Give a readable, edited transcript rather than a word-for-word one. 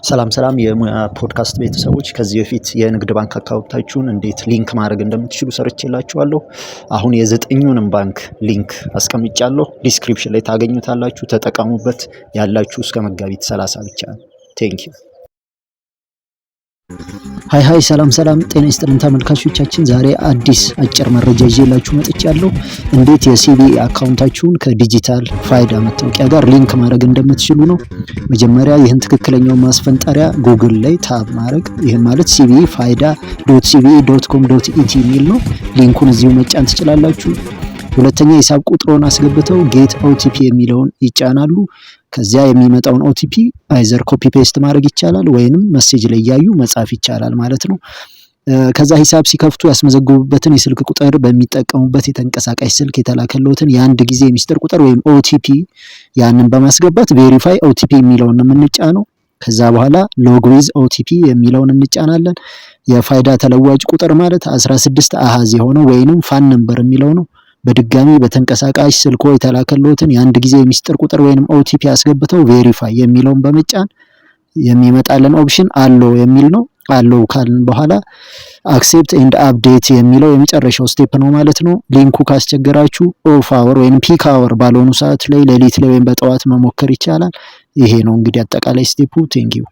ሰላም ሰላም የሙያ ፖድካስት ቤተሰቦች ከዚህ በፊት የንግድ ባንክ አካውንታችሁን እንዴት ሊንክ ማድረግ እንደምትችሉ ሰርቼላችኋለሁ። አሁን የዘጠኙንም ባንክ ሊንክ አስቀምጫለሁ። ዲስክሪፕሽን ላይ ታገኙታላችሁ። ተጠቀሙበት። ያላችሁ እስከ መጋቢት 30 ብቻ ነው። ቴንኪው። ሃይ ሰላም ጤና ይስጥልን ተመልካቾቻችን፣ ዛሬ አዲስ አጭር መረጃ ይዤላችሁ መጥቻለሁ። እንዴት የሲቢኢ አካውንታችሁን ከዲጂታል ፋይዳ መታወቂያ ጋር ሊንክ ማድረግ እንደምትችሉ ነው። መጀመሪያ ይህን ትክክለኛው ማስፈንጠሪያ ጉግል ላይ ታብ ማድረግ፣ ይህን ማለት cbe.cbe.com.et የሚል ነው። ሊንኩን እዚሁ መጫን ትችላላችሁ። ሁለተኛ የሂሳብ ቁጥሮን አስገብተው ጌት ኦቲፒ የሚለውን ይጫናሉ። ከዚያ የሚመጣውን ኦቲፒ አይዘር ኮፒ ፔስት ማድረግ ይቻላል ወይንም ሜሴጅ ላይ ያዩ መጻፍ ይቻላል ማለት ነው። ከዛ ሂሳብ ሲከፍቱ ያስመዘግቡበትን የስልክ ቁጥር በሚጠቀሙበት የተንቀሳቃሽ ስልክ የተላከለውትን የአንድ ጊዜ ሚስጥር ቁጥር ወይም ኦቲፒ ያንን በማስገባት ቬሪፋይ ኦቲፒ የሚለውን የምንጫነው። ከዛ በኋላ ሎግ ዊዝ ኦቲፒ የሚለውን እንጫናለን። የፋይዳ ተለዋጭ ቁጥር ማለት 16 አሃዝ የሆነው ወይንም ፋን ነምበር የሚለው ነው። በድጋሚ በተንቀሳቃሽ ስልኮ የተላከለውትን የአንድ ጊዜ ሚስጥር ቁጥር ወይንም ኦቲፒ አስገብተው ቬሪፋይ የሚለውን በመጫን የሚመጣልን ኦፕሽን አሎ የሚል ነው። አሎ ካልን በኋላ አክሴፕት ኤንድ አፕዴት የሚለው የመጨረሻው ስቴፕ ነው ማለት ነው። ሊንኩ ካስቸገራችሁ ኦፍ አወር ወይንም ፒክ አወር ባልሆኑ ሰዓት ላይ ሌሊት ላይ ወይም በጠዋት መሞከር ይቻላል። ይሄ ነው እንግዲህ አጠቃላይ ስቴፑ። ቴንኪው